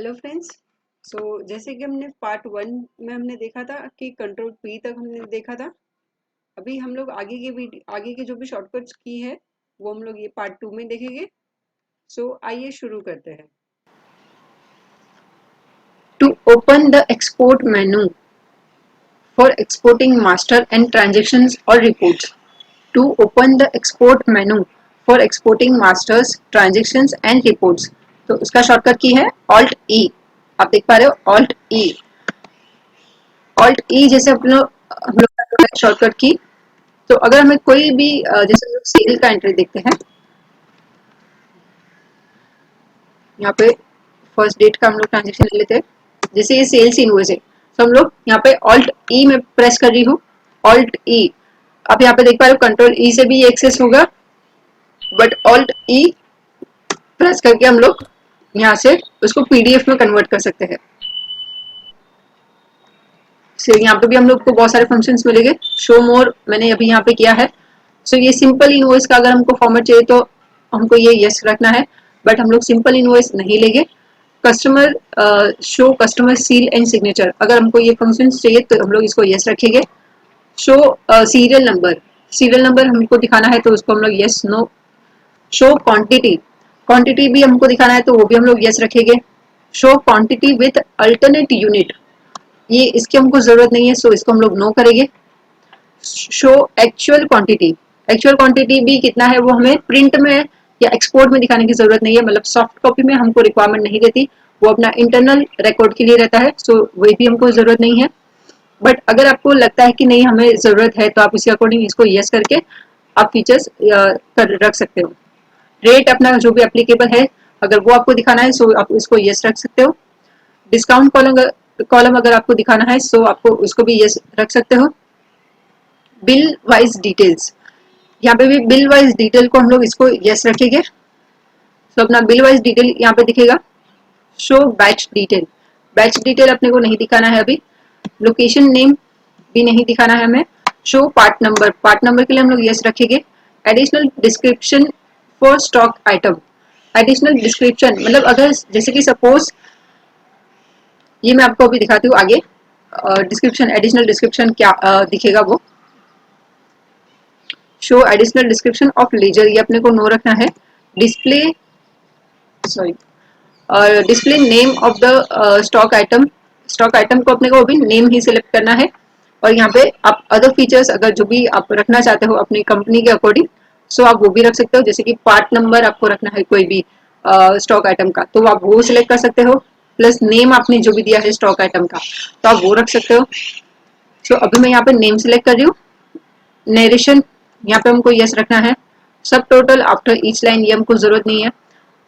Hello friends. जैसे कि हमने पार्ट वन में हमने देखा था कि कंट्रोल पी तक हमने देखा था। अभी हम लोग आगे के जो भी शॉर्टकट्स की है वो हम लोग ये पार्ट टू में देखेंगे। आइए शुरू करते हैं। To open the export menu for exporting master and transactions और reports. To open the export menu for exporting masters transactions and reports. तो उसका शॉर्टकट की है ऑल्ट ई। आप देख पा रहे हो ऑल्ट ई। ऑल्ट ई जैसे हम लोग शॉर्टकट की। तो अगर हमें कोई भी जैसे हम लोग सेल का एंट्री देखते हैं, यहाँ पे फर्स्ट डेट का हम लोग ट्रांजेक्शन ले लेते हैं। जैसे ये सेल्स इनवॉइस है तो हम लोग यहाँ पे ऑल्ट ई में प्रेस कर रही हूँ। ऑल्ट ई। आप यहाँ पे देख पा रहे हो कंट्रोल ई से भी ये एक्सेस होगा, बट ऑल्ट ई प्रेस करके हम लोग यहाँ से उसको पीडीएफ में कन्वर्ट कर सकते हैं। यहाँ पे भी हम लोग को बहुत सारे फंक्शंस मिलेंगे। शो मोर मैंने अभी यहाँ पे किया है। ये सिंपल इनवॉइस का अगर हमको फॉर्मेट चाहिए तो हमको ये यस रखना है, बट हम लोग सिंपल इनवॉइस नहीं लेंगे। Customer show customer seal and signature, अगर हमको ये फंक्शंस चाहिए तो हम लोग इसको यस रखेंगे। शो सीरियल नंबर हमको दिखाना है तो उसको हम लोग yes no. Show quantity, quantity भी हमको दिखाना है तो वो भी हम लोग यस रखेंगे। Show quantity with alternate unit, ये इसकी हमको जरूरत नहीं है, इसको हम लोग नो करेंगे। शो एक्चुअल क्वांटिटी भी कितना है वो हमें प्रिंट में या एक्सपोर्ट में दिखाने की जरूरत नहीं है, मतलब सॉफ्ट कॉपी में हमको रिक्वायरमेंट नहीं देती, वो अपना इंटरनल रिकॉर्ड के लिए रहता है। वही भी हमको जरूरत नहीं है। बट अगर आपको लगता है कि नहीं हमें जरूरत है तो आप उसी अकॉर्डिंग इसको यस करके आप फीचर्स रख सकते हो। रेट अपना जो भी एप्लीकेबल है अगर वो आपको दिखाना है आप इसको यस रख सकते हो। डिस्काउंट कॉलम अगर आपको दिखाना है आपको उसको भी यस रख सकते हो। बिल वाइज डिटेल्स, यहाँ पे भी बिल वाइज डिटेल को हम लोग इसको यस रखेंगे। अपना बिल वाइज डिटेल यहाँ पे दिखेगा। शो बैच डिटेल अपने को नहीं दिखाना है अभी। लोकेशन नेम भी नहीं दिखाना है हमें। शो पार्ट नंबर के लिए हम लोग यस रखेंगे। Additional description for stock item, additional description मतलब अगर जैसे कि सपोज ये मैं आपको अभी दिखाती हूँ आगे। डिस्क्रिप्शन एडिशनल डिस्क्रिप्शन क्या दिखेगा वो। Show additional description of ledger, ये अपने को नो रखना है। Display sorry display name of the stock item को अपने को अभी नेम ही सिलेक्ट करना है। और यहाँ पे आप अदर फीचर्स अगर जो भी आप रखना चाहते हो अपनी कंपनी के अकॉर्डिंग आप वो भी रख सकते हो। जैसे कि पार्ट नंबर आपको रखना है कोई भी स्टॉक आइटम का तो आप वो सिलेक्ट कर सकते हो, प्लस नेम आपने जो भी दिया है स्टॉक आइटम का तो आप वो रख सकते हो। अभी मैं यहाँ पे नेम सिलेक्ट कर रही हूँ। नरेशन यहाँ पे हमको यस रखना है। सब टोटल आफ्टर ईच लाइन ये हमको जरूरत नहीं है।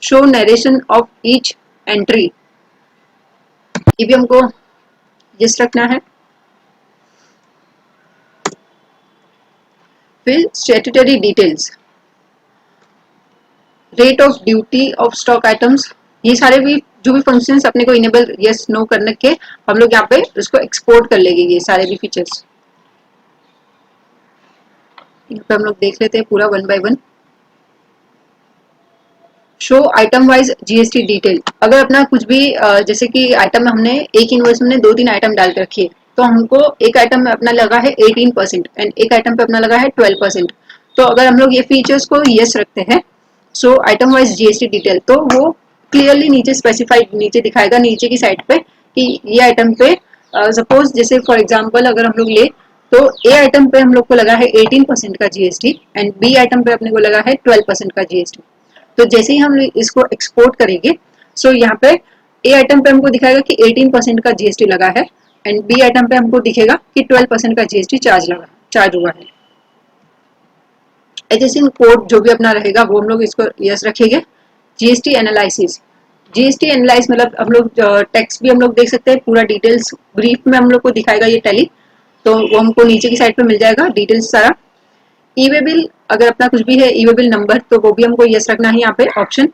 Show narration of each entry, ये भी हमको यस रखना है। फिर statutory details, rate of duty of stock items, ये सारे भी जो भी फंक्शंस अपने को इनेबल यस नो करने के हम लोग यहाँ पे उसको एक्सपोर्ट कर लेंगे ये सारे भी फीचर्स। यहाँ पे हम लोग देख लेते हैं पूरा one by one. Show item wise GST detail, अगर अपना कुछ भी जैसे कि आइटम में हमने एक इनवॉइस में 2-3 आइटम डाल के रखी है तो हमको एक आइटम में अपना लगा है 18% एंड एक आइटम पे अपना लगा है 12%। तो अगर हम लोग ये फीचर्स को यस रखते हैं आइटम वाइज जीएसटी डिटेल तो वो क्लियरली नीचे स्पेसिफाइड नीचे दिखाएगा नीचे की साइड पे कि ये आइटम पे सपोज जैसे फॉर एग्जाम्पल अगर हम लोग ले तो ए आइटम पे हम लोग को लगा है 18% का जीएसटी एंड बी आइटम पे अपने को लगा है 12% का जीएसटी। तो जैसे ही हम इसको एक्सपोर्ट करेंगे यहाँ पे ए आइटम पे हमको दिखाएगा कि 18% का जीएसटी लगा है एंड बी आइटम पे हमको दिखेगा कि 12% का जीएसटी चार्ज हुआ है। एचएसएन कोड जो भी अपना रहेगा वो हम लोग इसको यस रखेंगे। जीएसटी एनालिसिस, जीएसटी एनालाइज मतलब हम लोग टेक्स्ट भी हम लोग देख सकते हैं पूरा डिटेल्स ब्रीफ में हम लोग को दिखाएगा ये टैली, तो वो हमको नीचे की साइड पे मिल जाएगा डिटेल्स सारा। ई वे बिल अगर अपना कुछ भी है ई वे बिल नंबर तो वो भी हमको यस रखना है यहाँ पे ऑप्शन।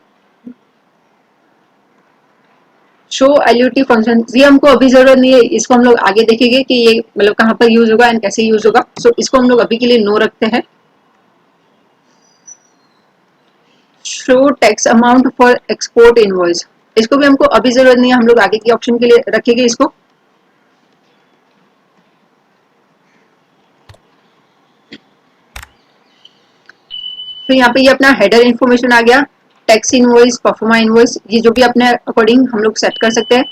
शो एलयूटी फंक्शन, ये हमको अभी जरूरत नहीं है, इसको हम लोग आगे देखेंगे कि ये मतलब कहाँ पर यूज होगा एंड कैसे यूज होगा। इसको हम लोग अभी के लिए नो रखते हैं। Show tax amount for export invoice, इसको भी हमको अभी जरूरत नहीं है, हम लोग आगे की ऑप्शन के लिए रखेंगे इसको। फिर यहाँ पे ये अपना हेडर इन्फॉर्मेशन आ गया, टैक्स इनवॉइस, परफॉर्मा इनवॉइस, ये जो भी अपने अकॉर्डिंग हम लोग सेट कर सकते हैं।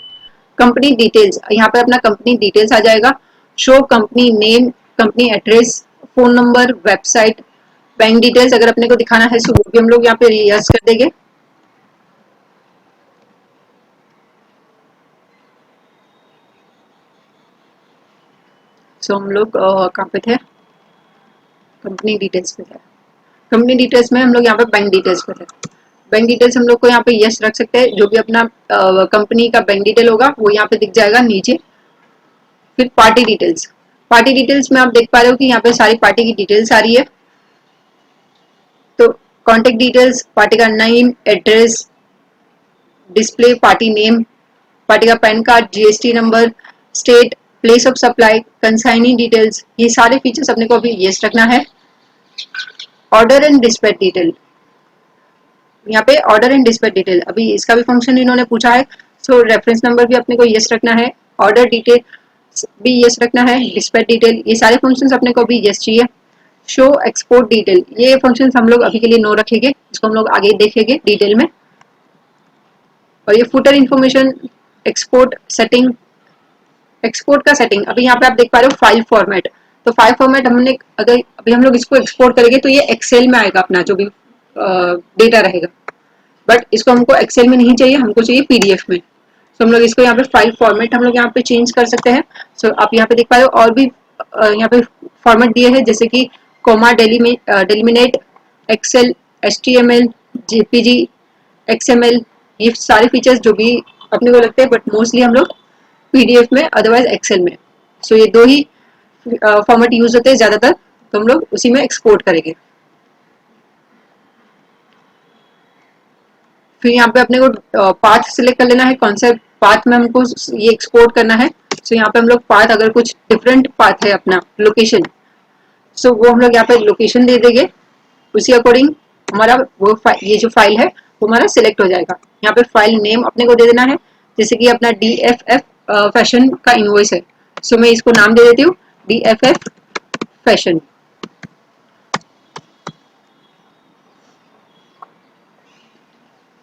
कंपनी डिटेल्स, यहाँ पे अपना कंपनी डिटेल्स आ जाएगा। Show company name, company address, phone number, website, bank details अगर अपने को दिखाना है तो वो भी हम लोग यहाँ पे यस कर देंगे। सो हम लोग कहाँ पे थे, कंपनी डिटेल्स पे थे। कंपनी डिटेल्स में हम लोग यहाँ पे बैंक डिटेल्स पे थे। बैंक डिटेल्स हम लोग को यहाँ पे यस रख सकते हैं, जो भी अपना कंपनी का बैंक डिटेल होगा वो यहाँ पे दिख जाएगा नीचे। फिर पार्टी डिटेल्स, पार्टी डिटेल्स में आप देख पा रहे हो कि यहाँ पे सारी पार्टी की डिटेल्स आ रही है। तो कॉन्टेक्ट डिटेल्स, पार्टी का name, address, display, party name, party का PAN card, GST number, state, place of supply, consignee details, ये सारे फीचर्स अपने को अभी यस रखना है। ऑर्डर एंड डिस्पैच डिटेल, यहाँ पे ऑर्डर एंड डिस्पैच डिटेल अभी इसका भी फंक्शन इन्होंने पूछा है। सो रेफरेंस नंबर भी अपने को यस रखना है, ऑर्डर डिटेल भी यस रखना है, डिस्पैच डिटेल, ये सारे फंक्शंस अपने को भी यस चाहिए। शो एक्सपोर्ट डिटेल, ये फंक्शंस हम लोग अभी के लिए नो रखेंगे, इसको हम लोग आगे देखेंगे डिटेल में। और ये footer information, export setting, export का सेटिंग अभी यहाँ पे आप देख पा रहे हो फाइल फॉर्मेट। तो फाइल फॉर्मेट हमने अगर अभी हम लोग इसको एक्सपोर्ट करेंगे तो ये एक्सेल में आएगा अपना जो भी डेटा रहेगा, बट इसको हमको एक्सेल में नहीं चाहिए, हमको चाहिए पीडीएफ में। तो हम लोग इसको यहाँ पे फाइल फॉर्मेट हम लोग यहाँ पे चेंज कर सकते हैं। सो आप यहाँ पे देख पा रहे हो और भी यहाँ पे फॉर्मेट दिए हैं, जैसे कि comma, delimited, Excel, HTML, JPG, XML, ये सारे फीचर्स जो भी अपने को लगते हैं, बट मोस्टली हम लोग पीडीएफ में, अदरवाइज एक्सेल में। सो ये दो ही फॉर्मेट यूज होते हैं ज्यादातर, तो हम लोग उसी में एक्सपोर्ट करेंगे। फिर यहाँ पे अपने को पाथ सिलेक्ट कर लेना है, कौन सा पाथ में हमको ये एक्सपोर्ट करना है। सो यहाँ पे हम लोग पाथ, अगर कुछ डिफरेंट पाथ है अपना लोकेशन, सो वो हम लोग यहाँ पे लोकेशन दे देंगे, उसी अकॉर्डिंग हमारा वो ये जो फाइल है वो हमारा सिलेक्ट हो जाएगा। यहाँ पे फाइल नेम अपने को दे देना है, जैसे कि अपना DFF फैशन का इनवॉइस है। सो मैं इसको नाम दे देती हूँ DFF फैशन।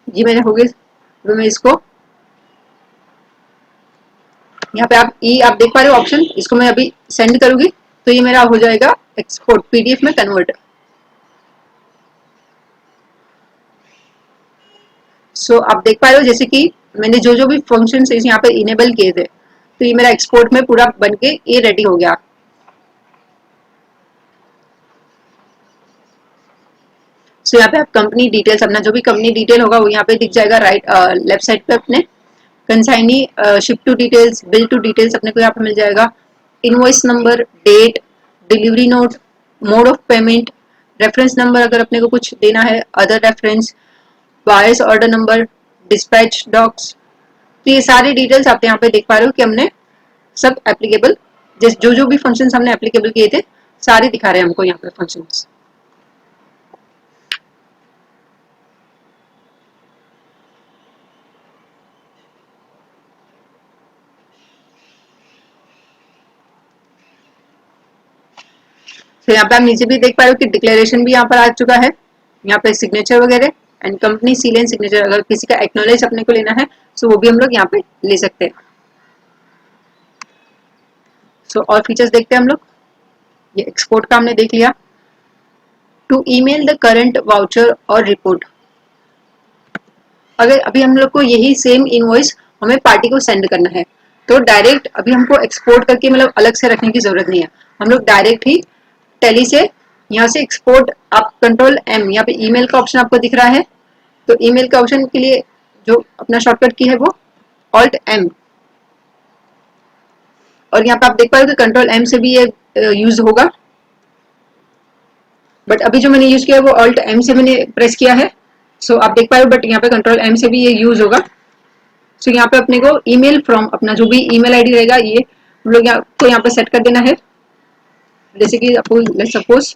ये मैंने हो गई, तो मैं इसको यहाँ पे आप देख पा रहे हो ऑप्शन, इसको मैं अभी सेंड करूंगी तो ये मेरा हो जाएगा एक्सपोर्ट, पीडीएफ में कन्वर्ट। सो आप देख पा रहे हो जैसे कि मैंने जो जो भी फंक्शन यहाँ पे इनेबल किए थे, तो ये मेरा एक्सपोर्ट में पूरा बन के ये रेडी हो गया। सो यहाँ पे आप कंपनी डिटेल्स, अपना जो भी कंपनी डिटेल होगा वो यहाँ पे दिख जाएगा राइट लेफ्ट साइड पे अपने। Consignee, ship to details, bill to details अपने को यहाँ पे मिल जाएगा। Invoice number, date, delivery note, mode of payment, reference number अगर अपने को कुछ देना है, other reference, buyer's order number, dispatch docs. तो ये सारी डिटेल्स आप यहाँ पे देख पा रहे हो कि हमने सब एप्लीकेबल, जो जो भी फंक्शंस हमने एप्लीकेबल किए थे सारे दिखा रहे हैं हमको यहाँ पे फंक्शंस। तो यहाँ पे आप नीचे भी देख पा रहे हो कि डिक्लेरेशन भी यहाँ पर आ चुका है, यहाँ पे सिग्नेचर वगैरह and company seal and signature, अगर किसी का एक्नॉलेज अपने को लेना है तो वो भी हम लोग यहाँ पे ले सकते हैं। सो और फीचर्स देखते हैं हम लोग। ये एक्सपोर्ट का हमने देख लिया। To email the current voucher और रिपोर्ट, अगर अभी हम लोग को यही सेम इनवॉइस हमें पार्टी को सेंड करना है तो डायरेक्ट अभी हमको एक्सपोर्ट करके मतलब अलग से रखने की जरूरत नहीं है, हम लोग डायरेक्ट ही टैली से यहाँ से एक्सपोर्ट, आप कंट्रोल एम, यहाँ पे ईमेल का ऑप्शन आपको दिख रहा है, तो ईमेल का ऑप्शन के लिए जो अपना शॉर्टकट की है वो ऑल्ट एम, और यहाँ पे आप देख पा रहे हो कि कंट्रोल एम से भी ये यूज होगा, बट अभी जो मैंने यूज किया है वो ऑल्ट एम से मैंने प्रेस किया है। सो आप देख पा रहे हो, बट यहाँ पे कंट्रोल एम से भी ये यूज होगा। सो यहाँ पे अपने को ईमेल फ्रॉम, अपना जो भी ईमेल आईडी रहेगा ये हम लोग यहाँ पे सेट कर देना है, जैसे कि सपोज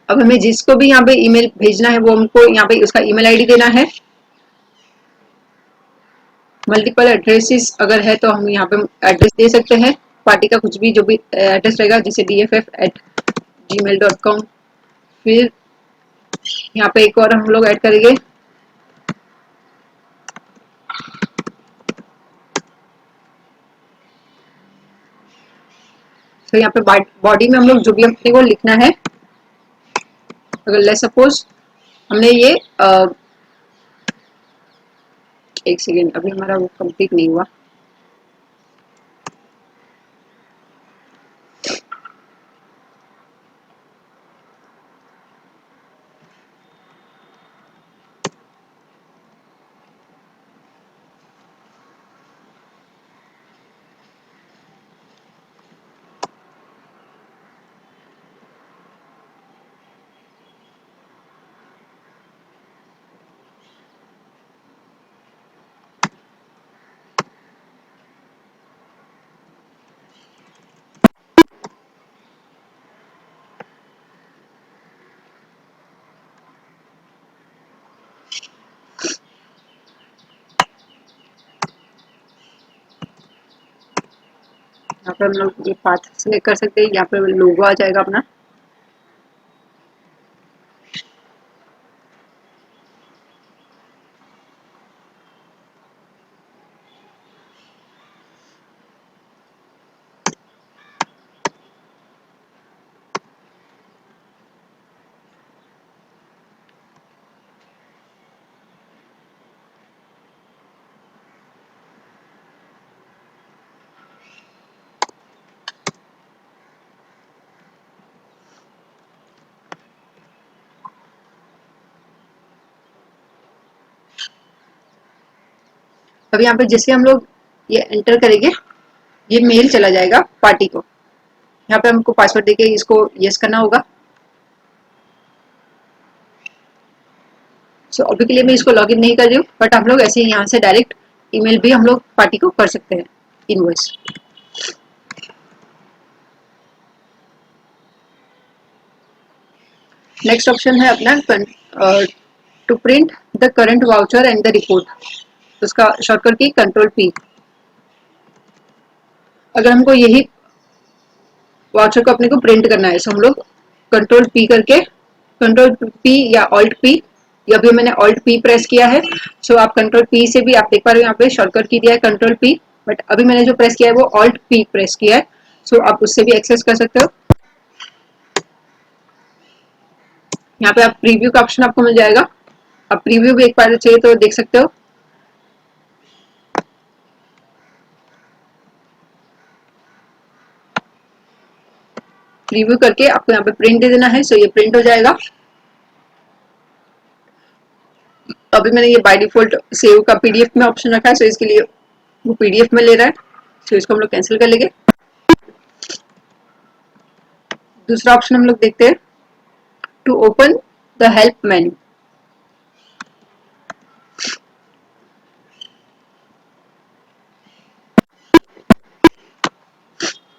अब हमें जिसको भी यहाँ पे ईमेल भेजना है वो हमको यहाँ पे उसका ईमेल आईडी देना है। मल्टीपल एड्रेसेस अगर है तो हम यहाँ पे एड्रेस दे सकते हैं, पार्टी का कुछ भी जो भी एड्रेस रहेगा, जैसे dff@gmail.com। फिर यहाँ पे एक और हम लोग ऐड करेंगे, तो यहाँ पे बॉडी में हम लोग जो भी अपने को लिखना है, अगर लेट्स सपोज हमने ये एक सेकेंड, अभी हमारा वो कंप्लीट नहीं हुआ। यहाँ पे हम लोग ये पाथ सेलेक्ट कर सकते हैं, यहाँ पे लोगो आ जाएगा अपना। अब यहाँ पे जैसे हम लोग ये एंटर करेंगे, ये मेल चला जाएगा पार्टी को। यहाँ पे हमको पासवर्ड देके इसको यस करना होगा। सो अभी के लिए मैं इसको लॉगिन नहीं कर रही हूँ, बट हम लोग ऐसे ही यहाँ से डायरेक्ट ईमेल भी हम लोग पार्टी को कर सकते हैं, इनवॉइस। नेक्स्ट ऑप्शन है अपना to print the current voucher and the report, उसका शॉर्टकट की कंट्रोल P। अगर हमको यही वाउचर को अपने को प्रिंट करना है, सो हम लोग कंट्रोल P करके, कंट्रोल P या Alt P, या अभी मैंने Alt P प्रेस किया है। सो आप कंट्रोल P से भी, आप देख पा रहे हो यहाँ पे शॉर्टकट की दिया है कंट्रोल P, बट अभी मैंने जो प्रेस किया है वो Alt P प्रेस किया है। सो आप उससे भी एक्सेस कर सकते हो। यहाँ पे आप प्रीव्यू का ऑप्शन आपको मिल जाएगा, आप प्रीव्यू भी एक बार चाहिए तो देख सकते हो। प्रीव्यू करके आपको यहाँ पे प्रिंट दे देना है, सो ये प्रिंट हो जाएगा। अभी मैंने ये बाय डिफॉल्ट सेव का पीडीएफ में ऑप्शन रखा है, सो इसके लिए वो पीडीएफ में ले रहा है, सो इसको हम लोग कैंसिल कर लेंगे। दूसरा ऑप्शन हम लोग देखते हैं, to open the help menu.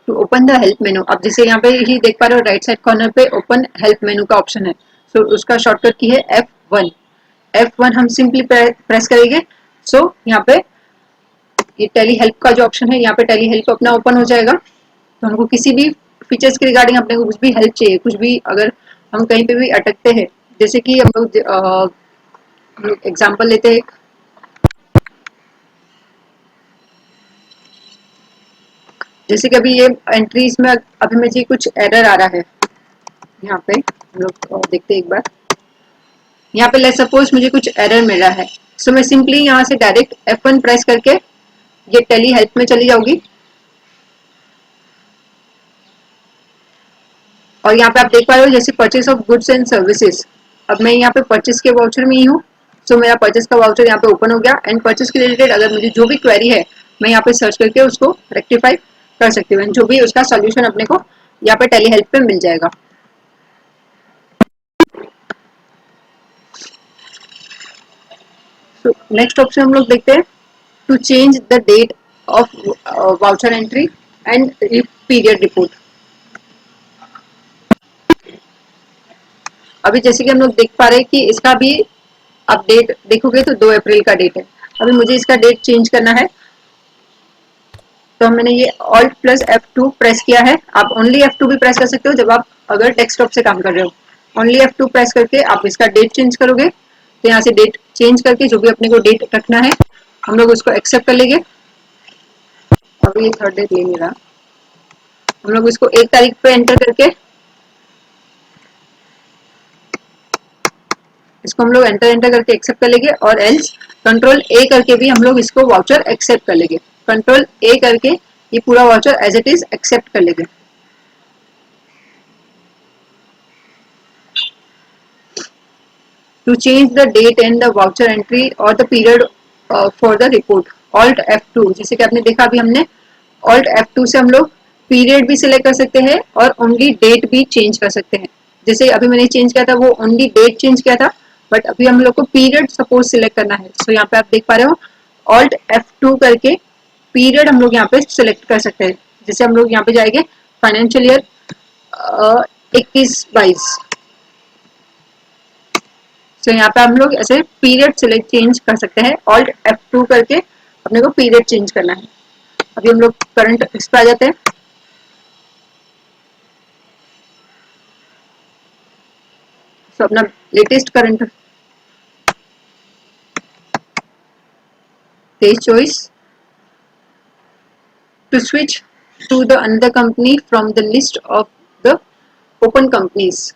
To open the help menu, आप जैसे यहाँ पे ही देख पा रहे हो राइट साइड कॉर्नर पे ओपन हेल्प मेन्यू का ऑप्शन है। सो उसका शॉर्टकट की है F1। F1 हम सिंपली प्रेस करेंगे। सो यहाँ पे ये टेली हेल्प का जो ऑप्शन है, यहाँ पे टेली हेल्प अपना ओपन हो जाएगा। तो हमको किसी भी फीचर्स के रिगार्डिंग अपने को कुछ भी हेल्प चाहिए, कुछ भी अगर हम कहीं पे भी अटकते हैं, जैसे कि हम लोग एग्जाम्पल लेते हैं, जैसे कि अभी ये एंट्रीज में अभी मुझे कुछ एरर आ रहा है। यहाँ पे हम लोग देखते हैं एक बार, यहाँ पे लेट्स सपोज मुझे कुछ एरर मिल रहा है। सो मैं सिंपली यहाँ से डायरेक्ट F1 प्रेस करके ये टेली हेल्प में चली जाऊंगी, और यहाँ पे आप देख पा रहे हो जैसे purchase of goods and services. अब मैं यहाँ पे परचेस के वाउचर में ही हूँ, सो मेरा परचेस का वाउचर यहाँ पे ओपन हो गया। एंड परचेस के रिलेटेड अगर मुझे जो भी क्वेरी है, मैं यहाँ पे सर्च करके उसको रेक्टिफाई कर सकती हूँ, जो भी उसका सोल्यूशन अपने को यहाँ पे टेली हेल्प पे मिल जाएगा। तो नेक्स्ट ऑप्शन हम लोग देखते हैं, to change the date of voucher entry and period report. अभी जैसे कि हम लोग देख पा रहे हैं कि इसका भी आप डेट देखोगे तो 2 अप्रैल का डेट है। अभी मुझे इसका डेट चेंज करना है, तो मैंने ये Alt प्लस F2 प्रेस किया है। आप ओनली F2 भी प्रेस कर सकते हो जब आप अगर डेस्कटॉप से काम कर रहे हो। ओनली F2 प्रेस करके आप इसका डेट चेंज करोगे, तो यहाँ से डेट चेंज करके जो भी अपने को डेट रखना है हम लोग उसको एक्सेप्ट कर लेंगे। अभी ये थर्ड डेट ले मेरा, हम लोग इसको 1 तारीख पे एंटर करके इसको हम लोग एंटर एंटर करके एक्सेप्ट कर लेंगे, और एल्स कंट्रोल ए करके भी हम लोग इसको वाउचर एक्सेप्ट कर लेंगे। कंट्रोल ए करके ये पूरा voucher as it is accept कर लेंगे। To change the date and the voucher entry or the period for the report, Alt F2, जैसे कि आपने देखा अभी हमने Alt F2 से हम लोग पीरियड भी सिलेक्ट कर सकते हैं और ओनली डेट भी चेंज कर सकते हैं। जैसे अभी मैंने चेंज किया था वो ओनली डेट चेंज किया था, बट अभी हम लोग को पीरियड सपोज सिलेक्ट करना है। सो यहाँ पे आप देख पा रहे हो Alt F2 करके पीरियड हम लोग यहाँ पे सिलेक्ट कर सकते हैं। जैसे हम लोग यहाँ पे जाएंगे फाइनेंशियल ईयर 21-22, तो यहाँ पे हम लोग ऐसे पीरियड सिलेक्ट चेंज कर सकते हैं। Alt F2 करके अपने को पीरियड चेंज करना है। अभी हम लोग करंट इस पे आ जाते हैं। तो अपना latest current page choice to switch to the another company from the list of the open companies.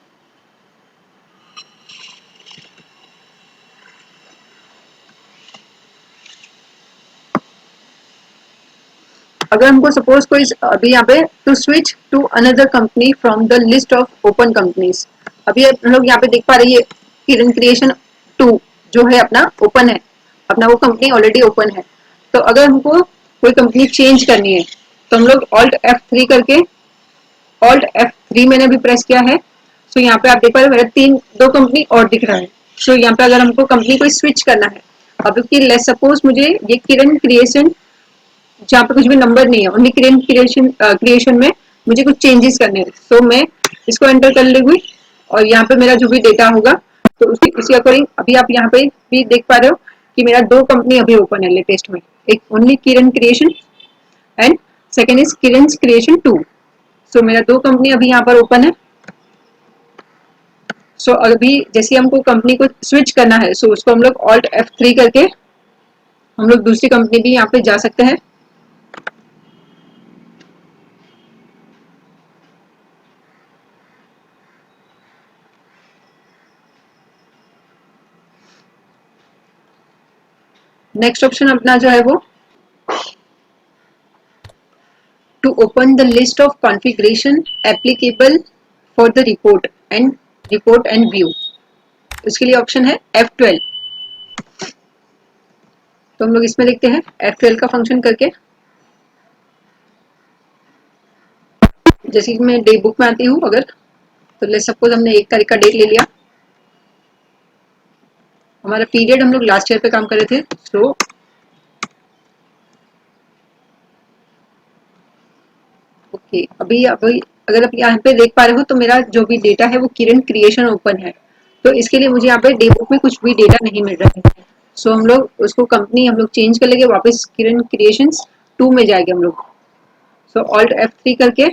अगर हमको सपोज कोई अभी यहाँ पे to switch to another company from the list of open companies, अभी हम लोग यहाँ पे देख पा रहे हैं किरण क्रिएशन 2 जो है अपना ओपन है, अपना वो कंपनी ऑलरेडी ओपन है। तो अगर हमको कोई कंपनी चेंज करनी है तो हम लोग Alt F3 करके, Alt F3 मैंने भी प्रेस किया है। सो यहाँ पे आप देख पा रहे हो मेरा 2 कंपनी और दिख रहा है। सो यहाँ पे अगर हमको कंपनी को स्विच करना है, अब लेट्स सपोज मुझे ये किरण क्रिएशन जहाँ पे कुछ भी नंबर नहीं है, ओनली क्रिएशन में मुझे कुछ चेंजेस करने हैं, तो मैं इसको एंटर कर लूंगी और यहाँ पे मेरा जो भी डेटा होगा तो उसी अकॉर्डिंग अभी आप यहाँ पे भी देख पा रहे हो कि मेरा 2 कंपनी अभी ओपन है लेटेस्ट में, एक only Kiran creation and second is Kiran creation 2। सो मेरा 2 कंपनी अभी यहाँ पर ओपन है। सो अभी जैसे हमको कंपनी को स्विच करना है, सो उसको हम लोग Alt F3 करके हम लोग दूसरी कंपनी भी यहाँ पे जा सकते हैं। नेक्स्ट ऑप्शन अपना जो है वो to open the list of configuration applicable for the report and view, उसके लिए ऑप्शन है F12। तो हम लोग इसमें लिखते हैं F12 का फंक्शन करके, जैसे कि मैं डे बुक में आती हूँ अगर, तो ले सपोज हमने 1 तारीख का डेट ले लिया, हमारा पीरियड हम लोग लास्ट ईयर पे काम कर रहे थे। सो ओके, अभी अगर आप यहाँ पे देख पा रहे हो तो मेरा जो भी डेटा है वो किरण क्रिएशन ओपन है, तो इसके लिए मुझे यहाँ पे डे बुक में कुछ भी डेटा नहीं मिल रहा है। सो हम लोग उसको कंपनी हम लोग चेंज कर लेंगे, वापस किरण क्रिएशंस 2 में जाएंगे हम लोग। सो Alt F3 करके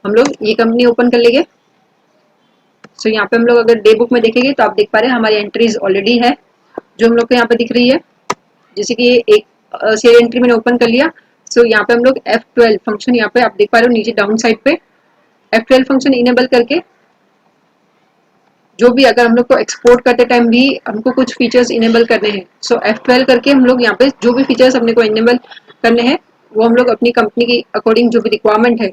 हम लोग ये कंपनी ओपन कर लेंगे। सो यहाँ पे हम लोग अगर डे बुक में देखेंगे तो आप देख पा रहे हैं हमारी एंट्रीज ऑलरेडी है जो हम लोग को यहाँ पे दिख रही है। जैसे कि एक शेयर एंट्री मैंने ओपन कर लिया। सो यहाँ पे हम लोग F12 फंक्शन यहाँ पे आप देख पा रहे हो नीचे डाउन साइड पे F12 फंक्शन इनेबल करके जो भी अगर हम लोग को एक्सपोर्ट करते टाइम भी हमको कुछ फीचर्स इनेबल करने हैं, सो F12 करके हम लोग यहाँ पे जो भी फीचर्स अपने को इनेबल करने हैं वो हम लोग अपनी कंपनी की अकॉर्डिंग जो भी रिक्वायरमेंट है,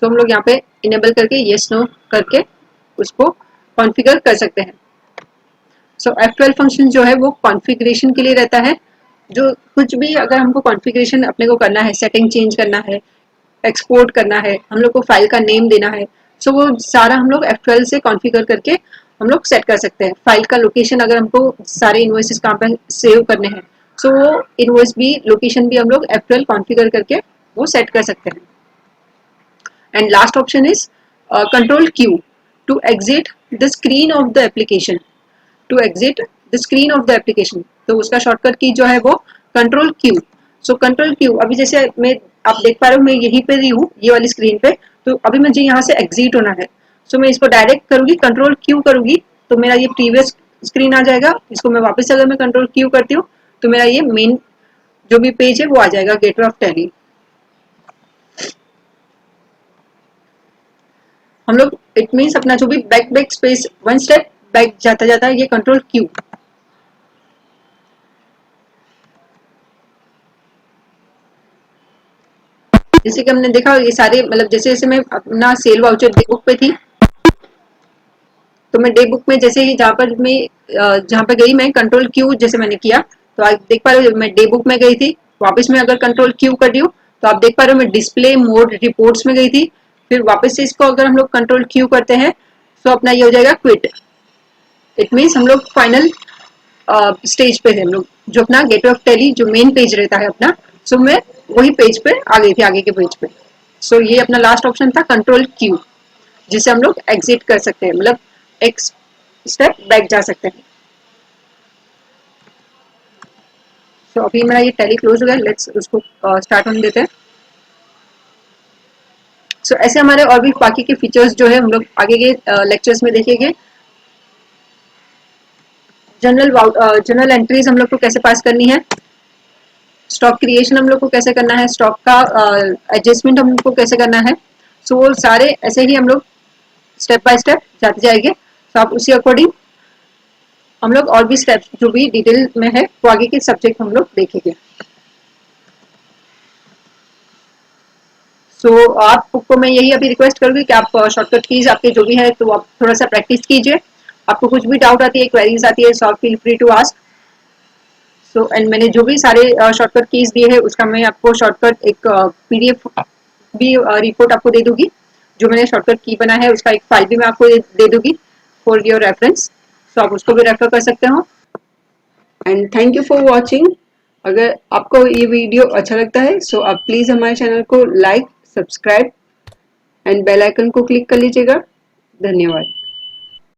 सो हम लोग यहाँ पे इनेबल करके येस नो करके उसको कॉन्फ़िगर कर सकते हैं। सो F12 फंक्शन जो है वो कॉन्फ़िगरेशन के लिए रहता है। जो कुछ भी अगर हमको कॉन्फ़िगरेशन अपने को करना है, सेटिंग चेंज करना है, एक्सपोर्ट करना है, हम लोग को फाइल का नेम देना है, सो वो सारा हम लोग F12 से कॉन्फ़िगर करके हम लोग सेट कर सकते हैं। फाइल का लोकेशन अगर हमको सारे इन्वॉइसेस कहाँ पे सेव करने हैं, सो वो इन्वॉइस भी लोकेशन भी हम लोग F12 कॉन्फ़िगर करके वो सेट कर सकते हैं। And last option is control Q to exit the screen of the application, to exit the screen of the application, तो उसका शॉर्टकट की जो है वो control Q. So control Q, अभी जैसे मैं, आप देख पा रहे हो मैं यहीं पे रही हूँ ये वाली स्क्रीन पे, तो अभी मुझे यहाँ से एग्जिट होना है। सो मैं इसको डायरेक्ट करूंगी, कंट्रोल क्यू करूंगी तो मेरा ये प्रीवियस स्क्रीन आ जाएगा। इसको मैं वापस अगर मैं कंट्रोल क्यू करती हूँ तो मेरा ये मेन जो भी पेज है वो आ जाएगा, गेटवे ऑफ टैली। हम लोग इट मीन्स अपना जो भी back space one step back जाता जाता है ये कंट्रोल क्यू। जैसे कि हमने देखा ये सारे मतलब जैसे जैसे मैं अपना सेल वाउचर डे बुक पे थी, तो मैं डे बुक में जैसे ही जहाँ पे गई मैं कंट्रोल क्यू जैसे मैंने किया, तो आप देख पा रहे हो मैं डे बुक में गई थी, वापस में अगर कंट्रोल क्यू कर रही हूँ तो आप देख पा रहे हो मैं डिस्प्ले मोड रिपोर्ट्स में गई थी, फिर वापस से इसको अगर हम लोग कंट्रोल क्यू करते हैं तो अपना ये हो जाएगा क्विट। इट मीन्स हम लोग फाइनल स्टेज पे थे, हम लोग जो अपना गेटवे ऑफ टैली जो मेन पेज रहता है अपना, सो मैं वही पेज पे आ गई थी, आगे के पेज पे। सो ये अपना लास्ट ऑप्शन था कंट्रोल क्यू, जिसे हम लोग एग्जिट कर सकते हैं, मतलब एक स्टेप बैक जा सकते हैं। सो अभी मेरा ये टैली क्लोज हो गया, लेट्स उसको स्टार्ट होने देते हैं। सो ऐसे हमारे और भी बाकी के फीचर्स जो है हम लोग आगे के लेक्चर्स में देखेंगे। जनरल एंट्रीज हम लोग को कैसे पास करनी है, स्टॉक क्रिएशन हम लोग को कैसे करना है, स्टॉक का एडजस्टमेंट हम लोग को कैसे करना है, सो वो सारे ऐसे ही हम लोग स्टेप बाय स्टेप जाते जाएंगे। तो आप उसी अकॉर्डिंग हम लोग और भी स्टेप्स जो भी डिटेल में है वो आगे के सब्जेक्ट हम लोग देखेंगे। आपको मैं यही अभी रिक्वेस्ट करूंगी कि आप शॉर्टकट कीज आपके जो भी है तो आप थोड़ा सा प्रैक्टिस कीजिए। आपको कुछ भी डाउट आती है, क्वेरीज आती है, so feel free to ask. And मैंने जो भी सारे शॉर्टकट कीज दिए हैं उसका मैं आपको शॉर्टकट एक पीडीएफ भी रिपोर्ट आपको दे दूंगी, जो मैंने शॉर्टकट की बना है उसका एक फाइल भी मैं आपको दे दूंगी फॉर योर रेफरेंस, सो आप उसको भी रेफर कर सकते हो। And thank you for watching. अगर आपको ये वीडियो अच्छा लगता है सो आप प्लीज़ हमारे चैनल को like, subscribe and bell icon को क्लिक कर लीजिएगा। धन्यवाद।